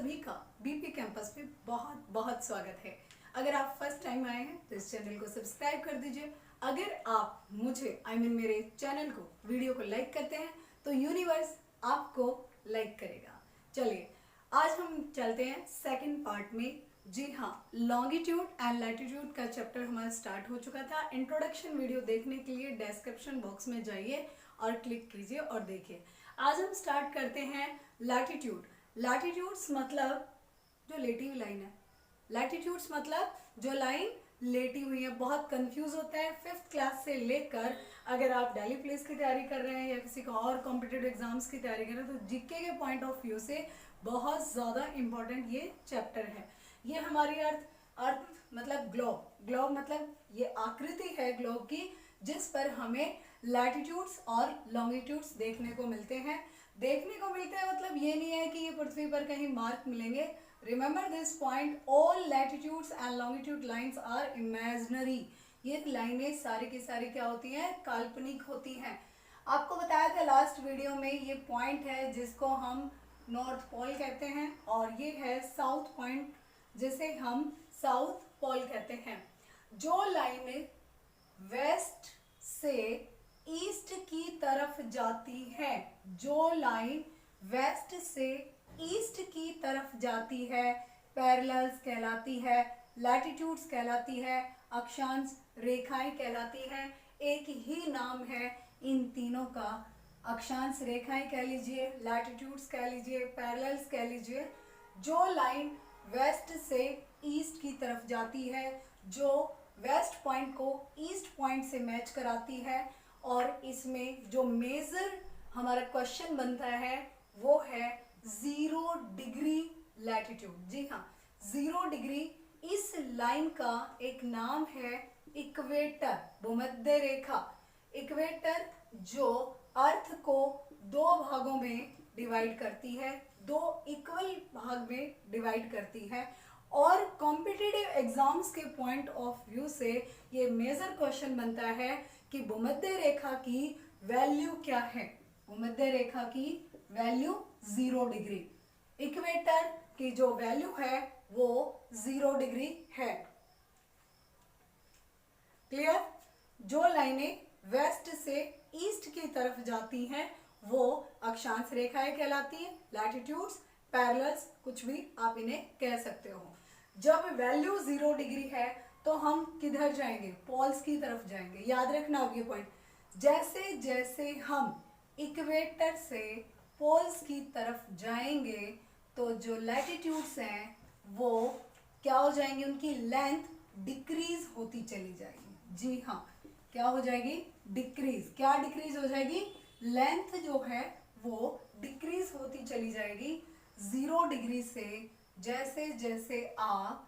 सभी का BP campus पे बहुत बहुत स्वागत है। अगर आप फर्स्ट टाइम आए हैं तो इस चैनल को सब्सक्राइब कर दीजिए। अगर आप मुझे मेरे चैनल को वीडियो को लाइक करते हैं तो यूनिवर्स आपको लाइक करेगा। चलिए आज हम चलते हैं सेकंड पार्ट में। जी हाँ, लॉन्गिट्यूड एंड लैटिट्यूड का चैप्टर हमारा स्टार्ट हो चुका था। इंट्रोडक्शन वीडियो देखने के लिए डिस्क्रिप्शन बॉक्स में जाइए और क्लिक कीजिए और देखिए। आज हम स्टार्ट करते हैं लैटिट्यूड। लैटिट्यूड्स मतलब जो लेटी हुई लाइन है। लैटिट्यूड्स मतलब जो लाइन लेटी हुई है। बहुत कंफ्यूज होता है। 5th क्लास से लेकर अगर आप दिल्ली पुलिस की तैयारी कर रहे हैं या किसी का और कॉम्पिटिटिव एग्जाम्स की तैयारी कर रहे हैं तो जीके के पॉइंट ऑफ व्यू से बहुत ज़्यादा इम्पोर्टेंट ये चैप्टर है। ये हमारी अर्थ मतलब ग्लोब मतलब ये आकृति है ग्लोब की, जिस पर हमें लैटिट्यूड्स और लॉन्गिट्यूड्स देखने को मिलते हैं। मतलब ये नहीं है कि ये पृथ्वी पर कहीं मार्क मिलेंगे। Remember this point, all latitudes and longitude lines are imaginary. ये लाइनें सारी की सारी क्या होती हैं? काल्पनिक होती हैं। आपको बताया था लास्ट वीडियो में, ये पॉइंट है जिसको हम नॉर्थ पोल कहते हैं और ये है साउथ पॉइंट जिसे हम साउथ पोल कहते हैं। जो लाइनें वेस्ट से ईस्ट की तरफ जाती है, जो लाइन वेस्ट से ईस्ट की तरफ जाती है, पैरेलल्स कहलाती है, लैटिट्यूड्स कहलाती है, अक्षांश रेखाएं कहलाती हैं। एक ही नाम है इन तीनों का। अक्षांश रेखाएं कह लीजिए, लैटिट्यूड्स कह लीजिए, पैरेलल्स कह लीजिए। जो लाइन वेस्ट से ईस्ट की तरफ जाती है, जो वेस्ट पॉइंट को ईस्ट पॉइंट से मैच कराती है, और इसमें जो मेजर हमारा क्वेश्चन बनता है वो है 0 डिग्री लैटिट्यूड। जी हाँ, 0 डिग्री। इस लाइन का एक नाम है इक्वेटर, भूमध्य रेखा। इक्वेटर जो अर्थ को दो भागों में डिवाइड करती है, दो इक्वल भाग में डिवाइड करती है। और कॉम्पिटिटिव एग्जाम्स के पॉइंट ऑफ व्यू से ये मेजर क्वेश्चन बनता है कि भूमध्य रेखा की वैल्यू क्या है। भूमध्य रेखा की वैल्यू 0 डिग्री। इक्वेटर की जो वैल्यू है वो 0 डिग्री है। क्लियर? जो लाइनें वेस्ट से ईस्ट की तरफ जाती हैं वो अक्षांश रेखाएं कहलाती हैं, लैटिट्यूड्स, पैरेलल्स, कुछ भी आप इन्हें कह सकते हो। जब वैल्यू 0 डिग्री है तो हम किधर जाएंगे? पोल्स की तरफ जाएंगे। याद रखना अब ये पॉइंट। जैसे जैसे हम इक्वेटर से पोल्स की तरफ जाएंगे तो जो लैटिट्यूड्स हैं वो क्या हो जाएंगी? उनकी लेंथ डिक्रीज होती चली जाएगी। जी हाँ, क्या हो जाएगी? डिक्रीज। क्या डिक्रीज हो जाएगी? लेंथ जो है वो डिक्रीज होती चली जाएगी 0 डिग्री से। जैसे जैसे आप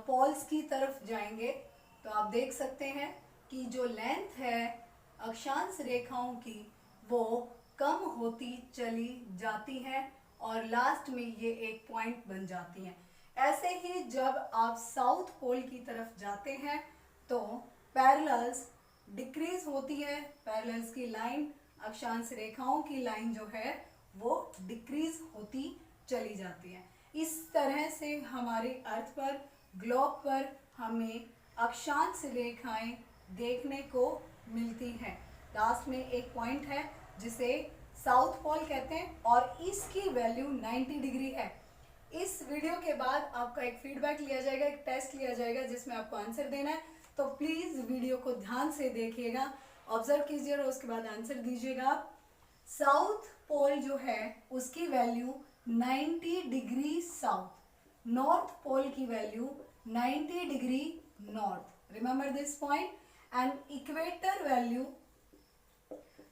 पोल्स की तरफ जाएंगे तो आप देख सकते हैं कि जो लेंथ है अक्षांश रेखाओं की वो कम होती चली जाती है और लास्ट में ये एक पॉइंट बन जाती हैं। ऐसे ही जब आप साउथ पोल की तरफ जाते हैं तो पैरेलल्स डिक्रीज होती है। पैरेलल्स की लाइन, अक्षांश रेखाओं की लाइन जो है वो डिक्रीज होती चली जाती है। इस तरह से हमारे अर्थ पर, ग्लोब पर हमें अक्षांश रेखाएं देखने को मिलती हैं। लास्ट में एक पॉइंट है जिसे साउथ पोल कहते हैं और इसकी वैल्यू 90 डिग्री है। इस वीडियो के बाद आपका एक फीडबैक लिया जाएगा, एक टेस्ट लिया जाएगा जिसमें आपको आंसर देना है। तो प्लीज़ वीडियो को ध्यान से देखिएगा, ऑब्जर्व कीजिए और उसके बाद आंसर दीजिएगा। साउथ पोल जो है उसकी value 90 degree south, north pole की value 90 degree north. Remember this point. And equator value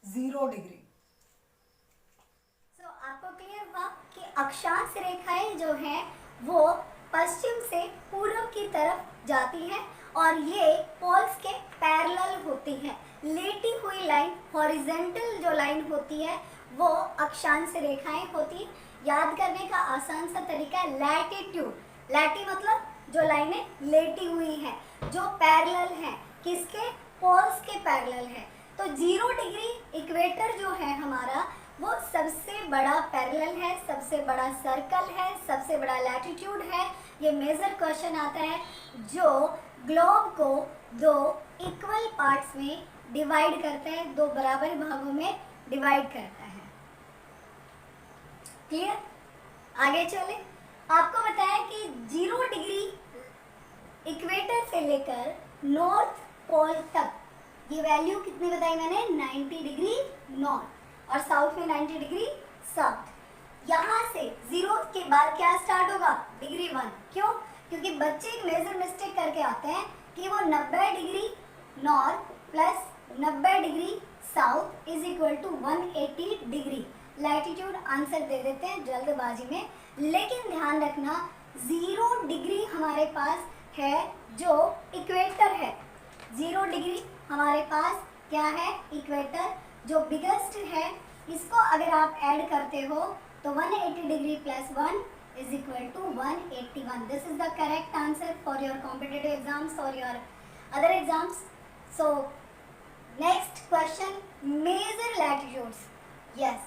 0 degree. So आपको क्लियर हुआ कि अक्षांश रेखाएं जो हैं वो पश्चिम से पूर्व की तरफ जाती हैं और ये पोल्स के पैरेलल होती हैं। लेटी हुई लाइन, हॉरिजेंटल जो लाइन होती है वो अक्षांश रेखाएं होती। याद करने का आसान सा तरीका है लैटिट्यूड। लैटी मतलब जो लाइनें लेटी हुई हैं, जो पैरेलल हैं, किसके? पोल्स के पैरेलल हैं। तो 0 डिग्री इक्वेटर जो है हमारा वो सबसे बड़ा पैरेलल है, सबसे बड़ा सर्कल है, सबसे बड़ा लैटिट्यूड है। ये मेजर क्वेश्चन आता है जो ग्लोब को दो इक्वल पार्ट्स में डिवाइड करता है, दो बराबर भागों में डिवाइड करता है। क्लियर? आगे चले। आपको बताया कि 0 डिग्री इक्वेटर से लेकर नॉर्थ पोल तक ये वैल्यू कितनी बताई मैंने, 90 डिग्री नॉर्थ और साउथ में 90 डिग्री साउथ। यहाँ से 0 के बाद क्या स्टार्ट होगा, डिग्री 1। क्यों? क्योंकि बच्चे एक मेजर मिस्टेक करके आते हैं कि वो 90 degree north plus 90 degree south is equal to 180 degree latitude answer दे देते हैं जल्दबाजी में। लेकिन ध्यान रखना 0 डिग्री हमारे पास है जो इक्वेटर है। 0 डिग्री हमारे पास क्या है, इक्वेटर जो बिगेस्ट है। इसको अगर आप ऐड करते हो तो 180 degree plus 1 is equal to 181. This is the correct answer for your competitive exams or your other exams. So next question, major latitudes. Yes,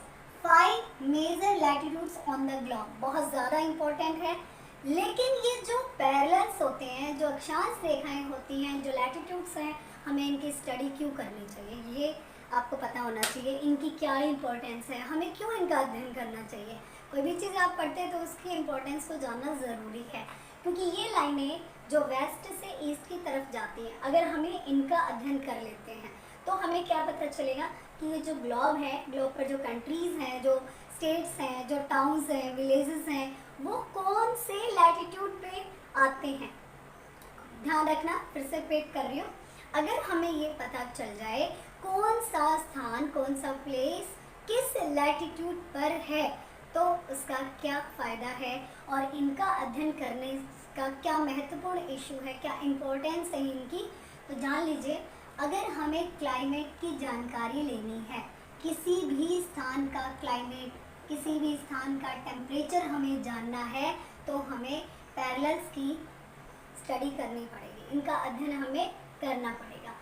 5 major latitudes on the globe. बहुत ज़्यादा important है। लेकिन ये जो parallels होते हैं, जो अक्षांश रेखाएं होती हैं, जो लैटिट्यूड्स हैं, हमें इनकी स्टडी क्यों करनी चाहिए, ये आपको पता होना चाहिए। इनकी क्या इंपॉर्टेंस है, हमें क्यों इनका अध्ययन करना चाहिए। कोई भी चीज़ आप पढ़ते हैं तो उसकी इम्पोर्टेंस को जानना ज़रूरी है, क्योंकि ये लाइनें जो वेस्ट से ईस्ट की तरफ जाती हैं, अगर हमें इनका अध्ययन कर लेते हैं तो हमें क्या पता चलेगा कि ये जो ग्लोब है, ग्लोब पर जो कंट्रीज़ हैं, जो स्टेट्स हैं, जो टाउन्स हैं, विलेजेस हैं, वो कौन से लैटिट्यूड पे आते हैं। ध्यान रखना, फिर से रिपीट कर रही हूँ। अगर हमें ये पता चल जाए कौन सा स्थान, कौन सा प्लेस किस लैटिट्यूड पर है, तो उसका क्या फ़ायदा है और इनका अध्ययन करने का क्या महत्वपूर्ण इशू है, क्या इम्पोर्टेंस है इनकी, तो जान लीजिए। अगर हमें क्लाइमेट की जानकारी लेनी है, किसी भी स्थान का क्लाइमेट, किसी भी स्थान का टेम्परेचर हमें जानना है, तो हमें पैरेलल्स की स्टडी करनी पड़ेगी, इनका अध्ययन हमें करना पड़ेगा।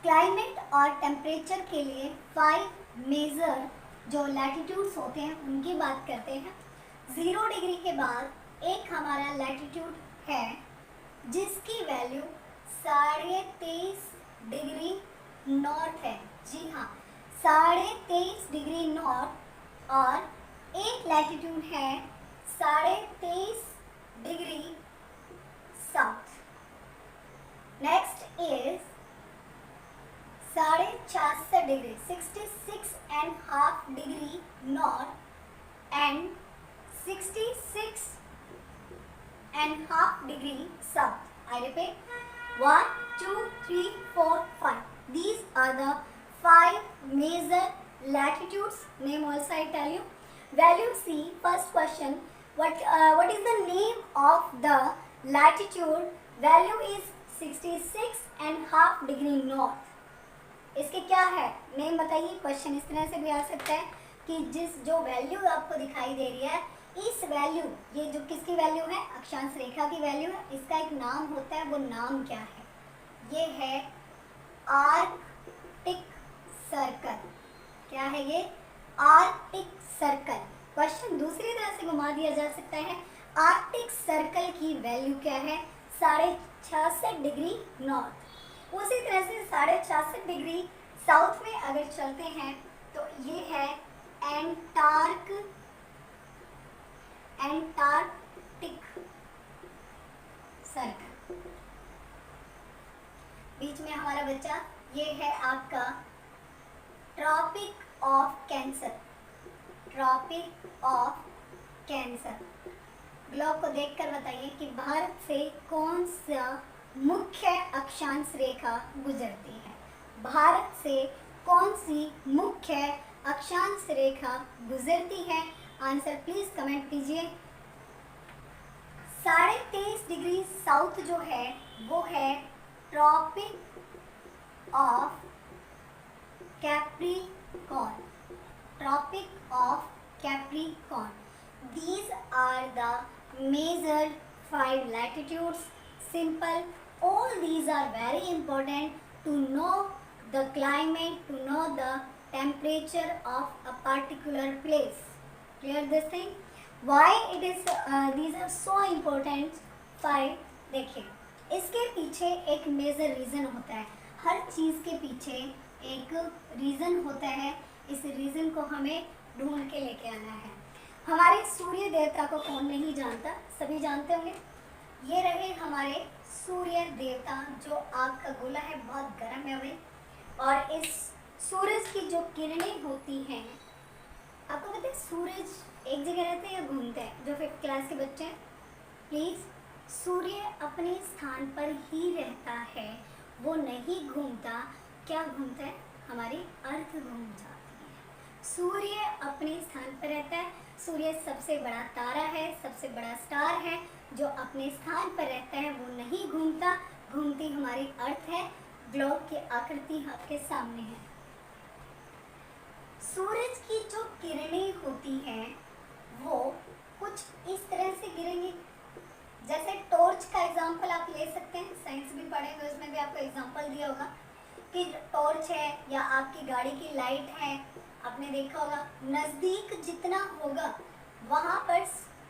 क्लाइमेट और टेम्परेचर के लिए 5 मेजर जो लैटिट्यूड्स होते हैं उनकी बात करते हैं। 0 डिग्री के बाद एक हमारा लैटिट्यूड है जिसकी वैल्यू 23.5 डिग्री नॉर्थ है। जी हाँ, 23.5 डिग्री नॉर्थ। और एक लैटिट्यूड है 23.5 degree south. Next is 66.5 degree, 66.5 degree north and 66.5 degree south. I repeat, 1, 2, 3, 4, 5. These are the 5 major latitudes. Name also I tell you. Value C. First question. What is the name of the latitude? Value is 66.5 degree north. इसके क्या है name बताइए। Question इस तरह से भी आ सकता है कि जो वैल्यू आपको दिखाई दे रही है, इस वैल्यू, ये जो किसकी वैल्यू है, अक्षांश रेखा की वैल्यू है, इसका एक नाम होता है, वो नाम क्या है, ये है आर्कटिक सर्कल। क्या है ये, आर्कटिक सर्कल। क्वेश्चन दूसरी तरह से घुमा दिया जा सकता है, आर्कटिक सर्कल की वैल्यू क्या है, 66.5 डिग्री नॉर्थ। उसी तरह से 66.5 डिग्री साउथ में अगर चलते हैं तो ये है एंटार्क्टिक सर्कल। बीच में हमारा बच्चा ये है आपका Tropic of Cancer. Tropic of Cancer. Globe को देखकर बताइए कि भारत से कौन सा मुख्य अक्षांश रेखा गुजरती है। भारत से कौन सी मुख्य अक्षांश रेखा गुजरती है, आंसर प्लीज कमेंट कीजिए। 23.5 डिग्री साउथ जो है वो है Tropic of Capricorn. Tropic of Capricorn. These are the major 5 latitudes. Simple. All these are very important to know the climate, to know the temperature of a particular place. Clear this thing? Why it is these are so important? 5. देखिए, इसके पीछे एक major reason होता है. हर चीज़ के पीछे एक reason होता है. इस रीज़न को हमें ढूंढ के लेके आना है. हमारे सूर्य देवता को कौन नहीं जानता? सभी जानते होंगे. ये रहे हमारे सूर्य देवता, जो आग का गोला है, बहुत गर्म है अभी. और इस सूरज की जो किरणें होती हैं, आपको पता है सूरज एक जगह रहते हैं या घूमते हैं? जो 5th क्लास के बच्चे हैं, प्लीज़, सूर्य अपने स्थान पर ही रहता है, वो नहीं घूमता. क्या घूमता है? हमारी अर्थ घूम जाती है. सूर्य अपने स्थान पर रहता है. सूर्य सबसे बड़ा तारा है, सबसे बड़ा स्टार है, जो अपने स्थान पर रहता है, वो नहीं घूमता. घूमती हमारी अर्थ है. ग्लोब की आकृति आपके सामने है. सूरज की जो किरणें होती हैं वो कुछ इस तरह से गिरेंगी. जैसे टॉर्च का एग्जांपल आप ले सकते हैं. साइंस भी पढ़ेंगे, उसमें भी आपको एग्जांपल दिया होगा कि टॉर्च है या आपकी गाड़ी की लाइट है. आपने देखा होगा, नज़दीक जितना होगा वहाँ पर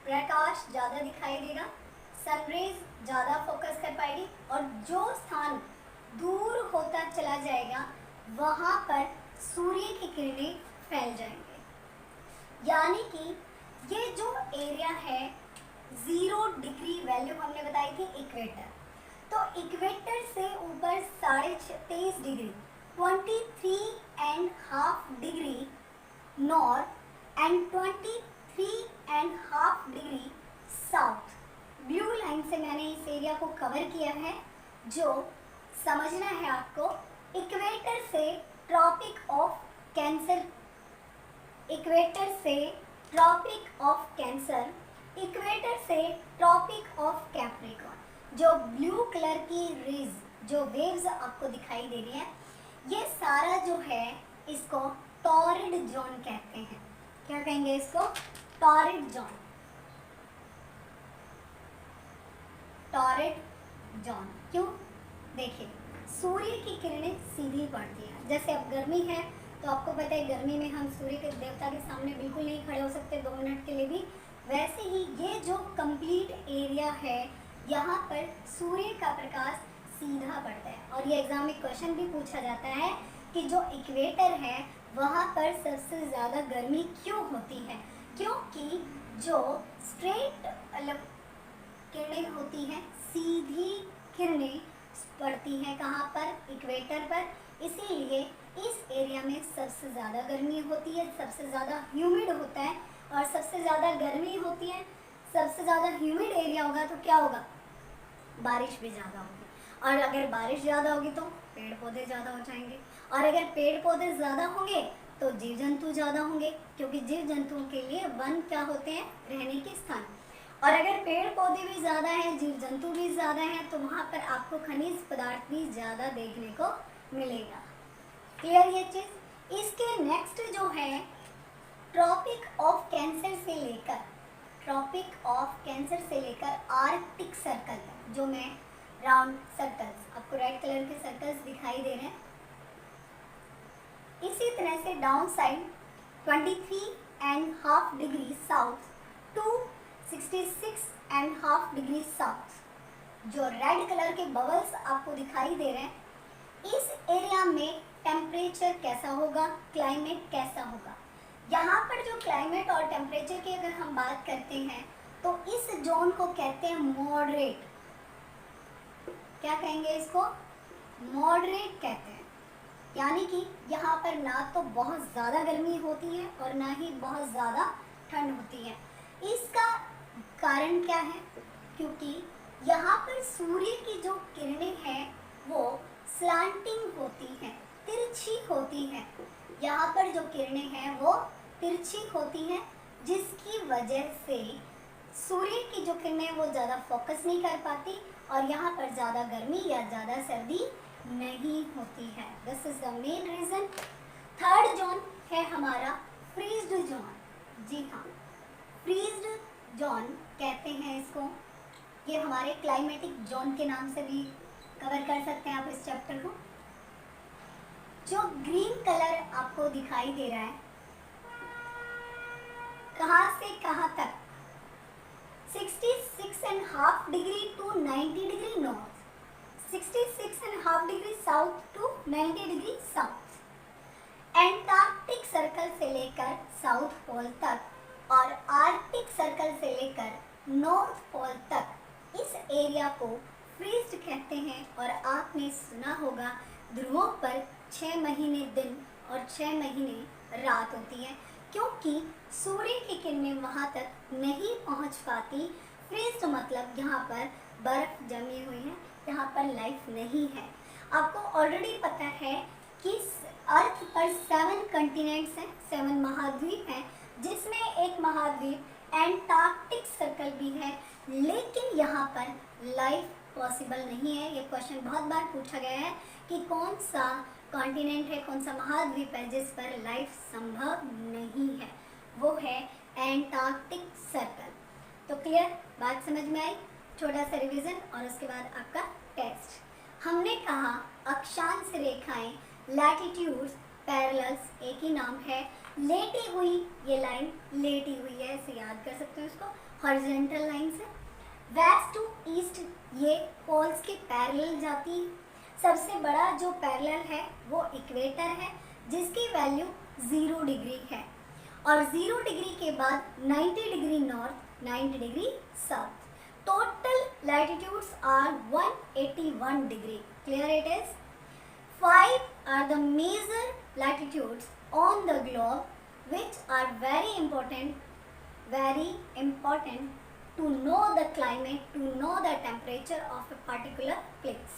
प्रकाश ज़्यादा दिखाई देगा, सनरेज ज़्यादा फोकस कर पाएगी. और जो स्थान दूर होता चला जाएगा वहाँ पर सूर्य की किरणें फैल जाएंगे. यानी कि ये जो एरिया है 0 डिग्री वैल्यू हमने बताई थी इक्वेटर. तो इक्वेटर से ऊपर 23.5 degree, 23.5 degree north and 23.5 degree south. Blue line से मैंने इस एरिया को कवर किया है. जो समझना है आपको, इक्वेटर से ट्रॉपिक ऑफ कैंसर, इक्वेटर से ट्रॉपिक ऑफ कैंसर, इक्वेटर से ट्रॉपिक ऑफ कैप्रिकॉर्न. जो ब्लू कलर की रेज, जो वेव्स आपको दिखाई दे रही है, ये सारा जो है इसको टॉरिड जोन कहते हैं. क्या कहेंगे इसको? Torrid zone. टॉरिड जोन क्यों? देखिए, सूर्य की किरणें सीधी पड़ती हैं. जैसे अब गर्मी है तो आपको पता है गर्मी में हम सूर्य के देवता के सामने बिल्कुल नहीं खड़े हो सकते 2 मिनट के लिए भी. वैसे ही ये जो कंप्लीट एरिया है, यहाँ पर सूर्य का प्रकाश सीधा पड़ता है. और ये एग्जाम में क्वेश्चन भी पूछा जाता है कि जो इक्वेटर है वहाँ पर सबसे ज़्यादा गर्मी क्यों होती है? क्योंकि जो स्ट्रेट किरणें होती हैं, सीधी किरणें पड़ती हैं कहाँ पर? इक्वेटर पर. इसीलिए इस एरिया में सबसे ज़्यादा गर्मी होती है, सबसे ज़्यादा ह्यूमिड होता है. और सबसे ज़्यादा गर्मी होती है, सबसे ज़्यादा ह्यूमिड एरिया होगा तो क्या होगा? बारिश भी ज़्यादा होगी. और अगर बारिश ज़्यादा होगी तो पेड़ पौधे ज़्यादा हो जाएंगे. और अगर पेड़ पौधे ज़्यादा होंगे तो जीव जंतु ज़्यादा होंगे, क्योंकि जीव जंतुओं के लिए वन क्या होते हैं? रहने के स्थान. और अगर पेड़ पौधे भी ज़्यादा हैं, जीव जंतु भी ज़्यादा हैं, तो वहाँ पर आपको खनिज पदार्थ भी ज़्यादा देखने को मिलेगा. क्लियर ये चीज़? इसके नेक्स्ट जो है ट्रॉपिक ऑफ कैंसर से लेकर, ट्रॉपिक ऑफ कैंसर से लेकर आर्कटिक सर्कल, जो मैं राउंड सर्कल्स, आपको रेड कलर के सर्कल्स दिखाई दे रहे हैं. इसी तरह से down side 23.5 degree south to 66.5 degree south, जो रेड कलर के बबल्स आपको दिखाई दे रहे हैं, इस एरिया में टेम्परेचर कैसा होगा? क्लाइमेट कैसा होगा? यहाँ पर जो क्लाइमेट और टेम्परेचर की अगर हम बात करते हैं तो इस जोन को कहते हैं मॉडरेट. क्या कहेंगे इसको? मॉडरेट कहते हैं. यानी कि यहाँ पर ना तो बहुत ज़्यादा गर्मी होती है और ना ही बहुत ज़्यादा ठंड होती है. इसका कारण क्या है? क्योंकि यहाँ पर सूर्य की जो किरणें हैं वो स्लांटिंग होती हैं, तिरछी होती हैं. यहाँ पर जो किरणें हैं वो तिरछी होती हैं, जिसकी वजह से सूर्य की जो किरणें वो ज़्यादा फोकस नहीं कर पाती और यहाँ पर ज़्यादा गर्मी या ज़्यादा सर्दी नहीं होती है. This is the main reason. Third zone है हमारा फ्रीज्ड जोन. जी हाँ, फ्रीज्ड जोन कहते हैं इसको. ये हमारे क्लाइमेटिक जोन के नाम से भी कवर कर सकते हैं आप इस चैप्टर को. जो ग्रीन कलर आपको दिखाई दे रहा है, कहाँ से कहाँ तक? 66.5 degree to 90 degree north, 66.5 degree south to 90 degree south. Antarctic Circle से लेकर साउथ पोल तक और आर्कटिक सर्कल से लेकर नॉर्थ पोल तक इस एरिया को फ्रीज कहते हैं। और आपने सुना होगा ध्रुवों पर 6 महीने दिन और 6 महीने रात होती है, क्योंकि सूर्य की किरणें वहाँ तक नहीं पहुँच पाती। फ्रीज मतलब यहाँ पर बर्फ जमी हुई है, यहाँ पर लाइफ नहीं है। आपको ऑलरेडी पता है कि अर्थ पर 7 कंटिनेंट्स हैं, 7 महाद्वीप हैं, जिसमें एक महाद्वीप एंटार्क्टिक सर्कल भी है, लेकिन यहाँ पर लाइफ पॉसिबल नहीं है। ये क्वेश्चन बहुत बार पूछा गया है कि कौन सा कॉन्टिनेंट है, कौन सा महाद्वीप है जिस पर लाइफ संभव नहीं है, वो है एंटार्क्टिक सर्कल। तो क्लियर, बात समझ में आई? छोटा सा रिवीजन और उसके बाद आपका टेस्ट। हमने कहा अक्षांश रेखाएं, लैटिट्यूड्स, पैरेलल्स एक ही नाम है। लेटी हुई ये लाइन लेटी हुई है, ऐसे याद कर सकते हो इसको, हॉरिजॉन्टल लाइन से। वेस्ट टू ईस्ट ये पोल्स के पैरेलल जाती है। सबसे बड़ा जो पैरेलल है वो इक्वेटर है, जिसकी वैल्यू 0 डिग्री है। और 0 डिग्री के बाद 90 degree north, 90 degree south. Total latitudes are 181 degree. Clear it is? 5 are the major latitudes on the globe, which are very important to know the climate, to know the temperature of a particular place.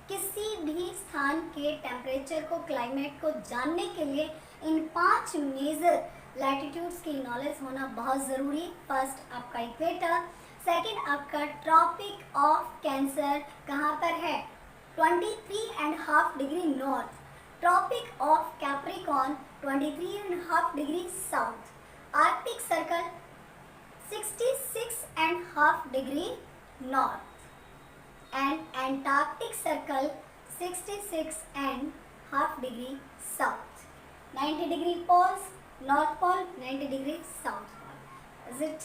किसी भी स्थान के temperature को, climate को जानने के लिए इन 5 मेजर लैटिट्यूड्स की नॉलेज होना बहुत ज़रूरी है। फर्स्ट आपका इक्वेटर, सेकंड आपका ट्रॉपिक ऑफ कैंसर कहाँ पर है? 23.5 degree north. Tropic of Capricorn 23.5 degree south. Arctic Circle 66.5 degree north and Antarctic Circle 66.5 degree south. 90 degree poles, North Pole, 90 degree South Pole. Is it?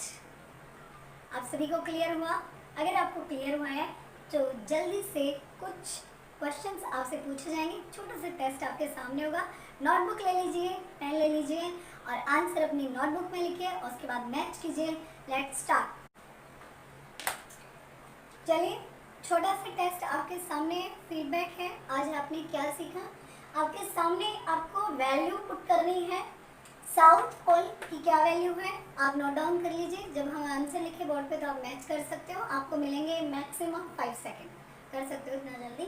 आप सभी को clear हुआ? अगर आपको क्लियर हुआ है तो जल्दी से कुछ क्वेश्चंस आपसे पूछे जाएंगे। छोटा सा टेस्ट आपके सामने होगा। नोटबुक ले लीजिए, पेन ले लीजिए और आंसर अपनी नोटबुक में लिखिए और उसके बाद मैच कीजिए। Let's start. चलिए, छोटा सा टेस्ट आपके सामने फीडबैक है। आज आपने क्या सीखा? आपके सामने आपको वैल्यू पुट करनी है। साउथ पोल की क्या वैल्यू है आप नोट डाउन कर लीजिए। जब हम आंसर लिखे बोर्ड पे तो आप मैच कर सकते हो। आपको मिलेंगे मैक्सिमम 5 सेकेंड, कर सकते हो इतना जल्दी।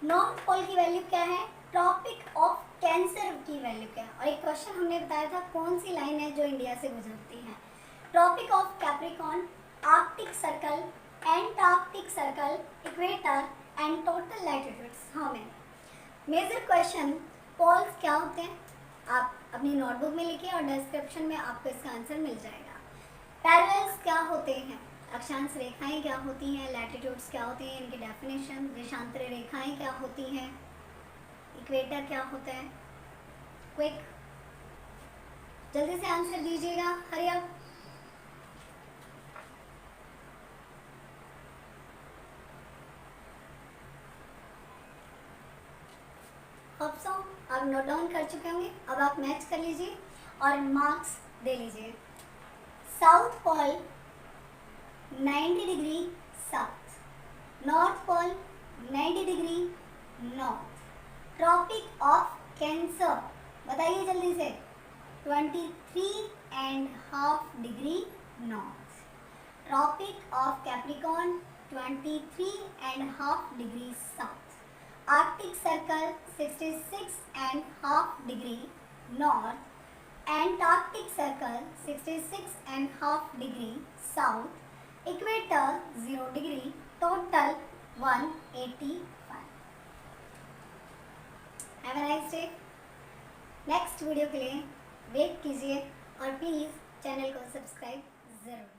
नॉर्थ पोल की वैल्यू क्या है? ट्रॉपिक ऑफ कैंसर की वैल्यू क्या है? और एक क्वेश्चन हमने बताया था कौन सी लाइन है जो इंडिया से गुजरती है? Tropic of Capricorn, Arctic Circle, Antarctic Circle, equator and total latitudes how many? Major question, poles क्या होते हैं आप अपनी नोटबुक में लिखिए और डिस्क्रिप्शन में आपको इसका आंसर मिल जाएगा। पैरेलल्स क्या होते हैं? अक्षांश रेखाएं क्या होती हैं? लैटिट्यूड्स क्या होती हैं, इनकी डेफिनेशन। देशांतरी रेखाएं क्या होती हैं? इक्वेटर क्या होता है? क्विक, जल्दी से आंसर दीजिएगा, हरी अप। होप सो आप नोट डाउन कर चुके होंगे। अब आप मैच कर लीजिए और मार्क्स दे लीजिए। South pole 90 degree south, north pole 90 degree north. Tropic of Cancer बताइए जल्दी से, 23.5 degree north. Tropic of Capricorn 23.5 degree south. Arctic Circle 66.5 degree north. Antarctic Circle 66.5 degree south. Equator 0 degree. Total 185। Have a nice day. Next video के लिए wait कीजिए और please channel को subscribe ज़रूर।